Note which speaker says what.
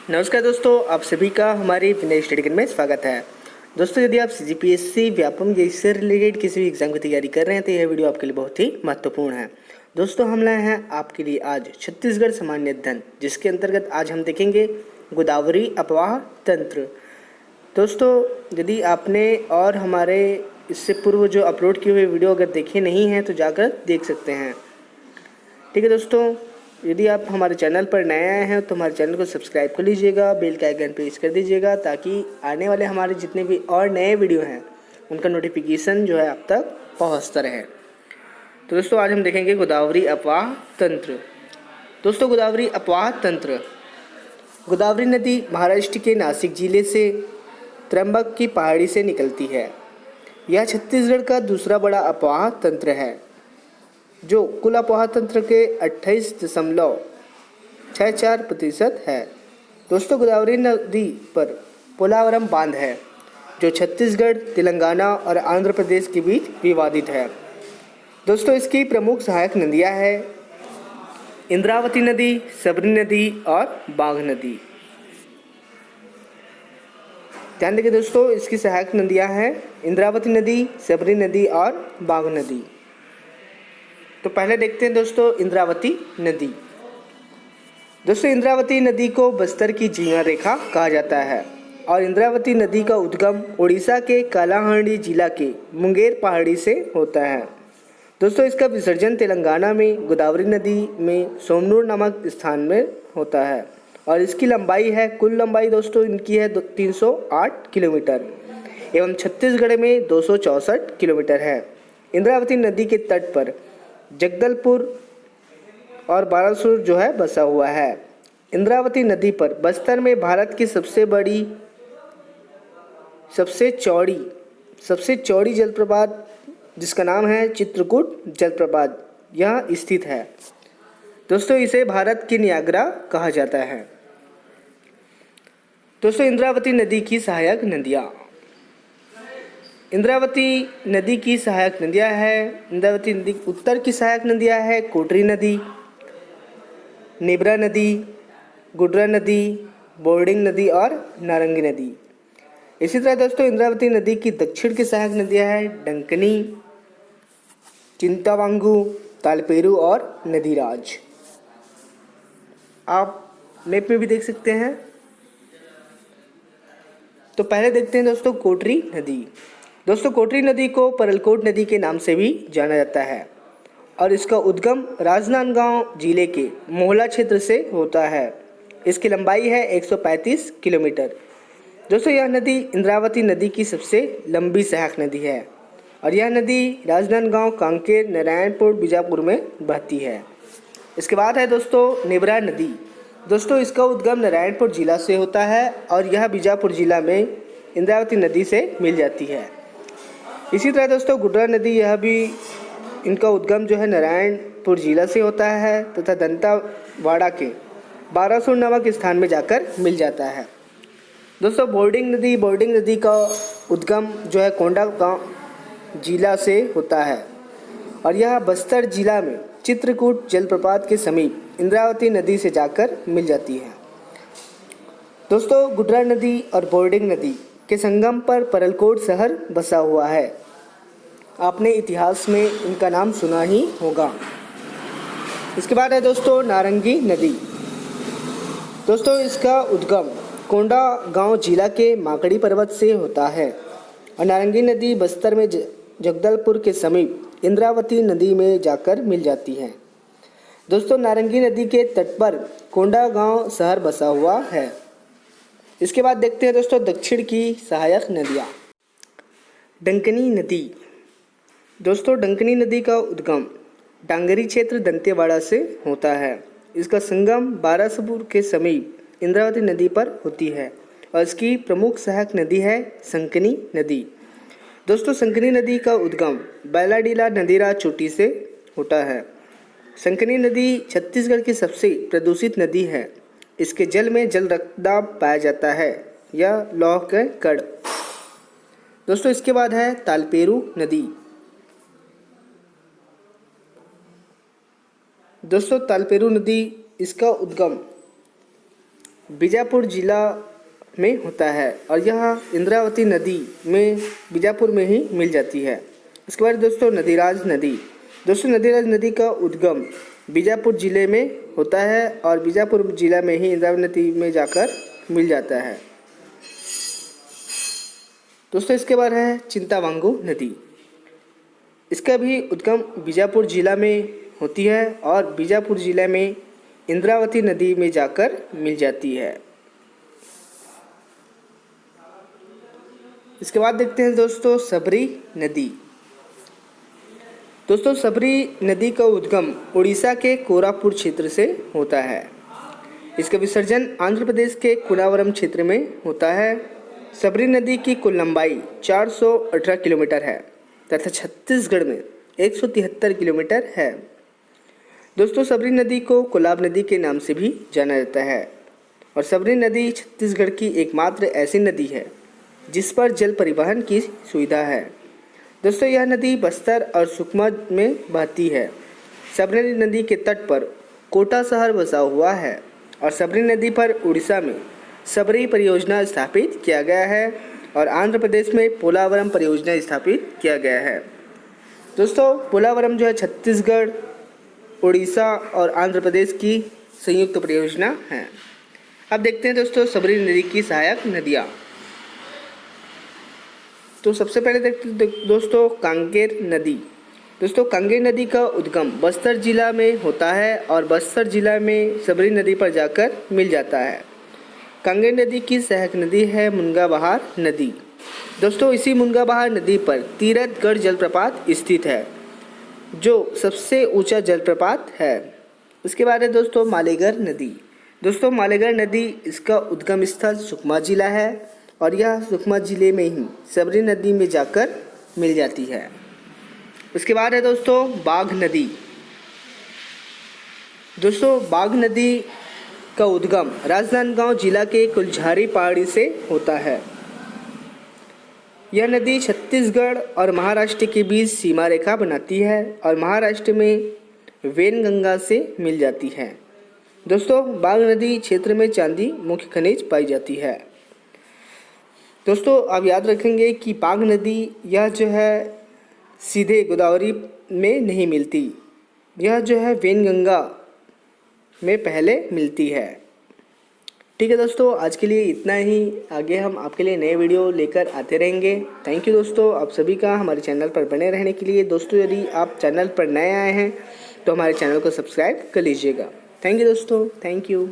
Speaker 1: नमस्कार दोस्तों, आप सभी का हमारी विनय स्टडी में स्वागत है। दोस्तों, यदि आप सीजीपीएससी व्यापम या इससे रिलेटेड किसी भी एग्जाम की तैयारी कर रहे हैं तो यह वीडियो आपके लिए बहुत ही महत्वपूर्ण है। दोस्तों, हम लाए हैं आपके लिए आज छत्तीसगढ़ सामान्य अध्ययन, जिसके अंतर्गत आज हम देखेंगे गोदावरी अपवाह तंत्र। दोस्तों, यदि आपने और हमारे इससे पूर्व जो अपलोड किए हुए वीडियो अगर देखे नहीं हैं तो जाकर देख सकते हैं। ठीक है दोस्तों, यदि आप हमारे चैनल पर नए आए हैं तो हमारे चैनल को सब्सक्राइब कर लीजिएगा, बेल का आइकन प्रेस कर दीजिएगा ताकि आने वाले हमारे जितने भी और नए वीडियो हैं उनका नोटिफिकेशन जो है आप तक पहुंचता रहे। तो दोस्तों, आज हम देखेंगे गोदावरी अपवाह तंत्र। दोस्तों, गोदावरी अपवाह तंत्र। गोदावरी नदी महाराष्ट्र के नासिक जिले से त्र्यंबक की पहाड़ी से निकलती है। यह छत्तीसगढ़ का दूसरा बड़ा अपवाह तंत्र है, जो कुल अपवाह तंत्र के 28.64% है। दोस्तों, गोदावरी नदी पर पोलावरम बांध है, जो छत्तीसगढ़, तेलंगाना और आंध्र प्रदेश के बीच विवादित है। दोस्तों, इसकी प्रमुख सहायक नदियां हैं इंद्रावती नदी, सबरी नदी और बाघ नदी। ध्यान देखिए दोस्तों, इसकी सहायक नदियां हैं इंद्रावती नदी, सबरी नदी और बाघ नदी। तो पहले देखते हैं दोस्तों इंद्रावती नदी। दोस्तों, इंद्रावती नदी को बस्तर की झींगा रेखा कहा जाता है और इंद्रावती नदी का उद्गम उड़ीसा के कालाहांडी जिला के मुंगेर पहाड़ी से होता है। दोस्तों, इसका विसर्जन तेलंगाना में गोदावरी नदी में सोमनूर नामक स्थान में होता है और इसकी लंबाई है, कुल लंबाई दोस्तों इनकी है 308 किलोमीटर एवं छत्तीसगढ़ में 264 किलोमीटर है। इंद्रावती नदी के तट पर जगदलपुर और बालासुर जो है बसा हुआ है। इंद्रावती नदी पर बस्तर में भारत की सबसे चौड़ी जलप्रपात, जिसका नाम है चित्रकूट जलप्रपात, यह स्थित है। दोस्तों, इसे भारत की नियाग्रा कहा जाता है। दोस्तों, इंद्रावती नदी की सहायक नदियाँ। इंद्रावती नदी की सहायक नदियाँ हैं, इंद्रावती नदी उत्तर की सहायक नदियाँ हैं कोटरी नदी, नेबरा नदी, गुडरा नदी, बोर्डिंग नदी और नारंगी नदी। इसी तरह दोस्तों, इंद्रावती नदी की दक्षिण की सहायक नदियाँ हैं डंकनी, चिंतावांगू, तालपेरू और नदीराज। आप मैप में भी देख सकते हैं। तो पहले देखते हैं दोस्तों कोटरी नदी। दोस्तों, कोटरी नदी को परलकोट नदी के नाम से भी जाना जाता है और इसका उद्गम राजनांदगांव जिले के मोहला क्षेत्र से होता है। इसकी लंबाई है 135 किलोमीटर। दोस्तों, यह नदी इंद्रावती नदी की सबसे लंबी सहायक नदी है और यह नदी राजनांदगांव, कांकेर, नारायणपुर, बीजापुर में बहती है। इसके बाद है दोस्तों नेबरा नदी। दोस्तों, इसका उद्गम नारायणपुर जिला से होता है और यह बीजापुर जिला में इंद्रावती नदी से मिल जाती है। इसी तरह दोस्तों गुडरा नदी, यह भी इनका उद्गम जो है नारायणपुर जिला से होता है तथा दंतावाड़ा के बारासूर नामक स्थान में जाकर मिल जाता है। दोस्तों, बोर्डिंग नदी का उद्गम जो है कोंडागांव जिला से होता है और यह बस्तर जिला में चित्रकूट जलप्रपात के समीप इंद्रावती नदी से जाकर मिल जाती है। दोस्तों, गुडरा नदी और बोर्डिंग नदी के संगम पर परलकोट शहर बसा हुआ है। आपने इतिहास में इनका नाम सुना ही होगा। इसके बाद है दोस्तों नारंगी नदी। दोस्तों, इसका उद्गम कोंडागांव जिला के माकड़ी पर्वत से होता है और नारंगी नदी बस्तर में जगदलपुर के समीप इंद्रावती नदी में जाकर मिल जाती है। दोस्तों, नारंगी नदी के तट पर कोंडागांव शहर बसा हुआ है। इसके बाद देखते हैं दोस्तों दक्षिण की सहायक नदियाँ। डंकनी नदी। दोस्तों, डंकनी नदी का उद्गम डांगरी क्षेत्र दंतेवाड़ा से होता है। इसका संगम बारासूर के समीप इंद्रावती नदी पर होती है और इसकी प्रमुख सहायक नदी है संकनी नदी। दोस्तों, संकनी नदी का उद्गम बैलाडीला नदीरा चोटी से होता है। संकनी नदी छत्तीसगढ़ की सबसे प्रदूषित नदी है। इसके जल में जल रक्तदाब पाया जाता है या लौह के कण। दोस्तों, इसके बाद है तालपेरू नदी। दोस्तों, तालपेरू नदी, इसका उद्गम बीजापुर जिला में होता है और यह इंद्रावती नदी में बीजापुर में ही मिल जाती है। इसके बाद दोस्तों नदीराज नदी। दोस्तों नदीराज नदी का उद्गम बीजापुर जिले में होता है और बीजापुर जिला में ही इंद्रावती नदी में जाकर मिल जाता है। दोस्तों इसके बाद है चिंतावांगू नदी। इसका भी उद्गम बीजापुर जिला में होती है और बीजापुर जिला में इंद्रावती नदी में जाकर मिल जाती है। इसके बाद देखते हैं दोस्तों सबरी नदी। दोस्तों सबरी नदी का उद्गम उड़ीसा के कोरापुट क्षेत्र से होता है। इसका विसर्जन आंध्र प्रदेश के कुनावरम क्षेत्र में होता है। सबरी नदी की कुल लंबाई 418 किलोमीटर है तथा छत्तीसगढ़ में 173 किलोमीटर है। दोस्तों सबरी नदी को कोलाब नदी के नाम से भी जाना जाता है और सबरी नदी छत्तीसगढ़ की एकमात्र ऐसी नदी है जिस पर जल परिवहन की सुविधा है। दोस्तों यह नदी बस्तर और सुकमा में बहती है। सबरी नदी के तट पर कोटा शहर बसा हुआ है और सबरी नदी पर उड़ीसा में सबरी परियोजना स्थापित किया गया है और आंध्र प्रदेश में पोलावरम परियोजना स्थापित किया गया है। दोस्तों पोलावरम जो है छत्तीसगढ़, उड़ीसा और आंध्र प्रदेश की संयुक्त परियोजना है। अब देखते हैं दोस्तों सबरी नदी की सहायक नदियाँ। तो सबसे पहले देखते हैं दोस्तों कांकेर नदी। दोस्तों कांकेर नदी का उद्गम बस्तर जिला में होता है और बस्तर जिला में सबरी नदी पर जाकर मिल जाता है। कांकेर नदी की सहायक नदी है मुनगाबहार नदी। दोस्तों इसी मुनगाबहार नदी पर तीरथगढ़ जलप्रपात स्थित है जो सबसे ऊंचा जलप्रपात है। उसके बाद है दोस्तों मालेगार नदी। दोस्तों मालेगार नदी इसका उद्गम स्थल सुकमा जिला है और यह सुकमा जिले में ही सबरी नदी में जाकर मिल जाती है। उसके बाद है दोस्तों बाघ नदी। दोस्तों बाघ नदी का उद्गम राजनांदगांव जिला के कुलझारी पहाड़ी से होता है। यह नदी छत्तीसगढ़ और महाराष्ट्र के बीच सीमा रेखा बनाती है और महाराष्ट्र में वेनगंगा से मिल जाती है। दोस्तों बाघ नदी क्षेत्र में चांदी मुख्य खनिज पाई जाती है। दोस्तों आप याद रखेंगे कि बाघ नदी यह जो है सीधे गोदावरी में नहीं मिलती, यह जो है वेनगंगा में पहले मिलती है। ठीक है दोस्तों, आज के लिए इतना ही। आगे हम आपके लिए नए वीडियो लेकर आते रहेंगे। थैंक यू दोस्तों आप सभी का हमारे चैनल पर बने रहने के लिए। दोस्तों यदि आप चैनल पर नए आए हैं तो हमारे चैनल को सब्सक्राइब कर लीजिएगा। थैंक यू दोस्तों, थैंक यू।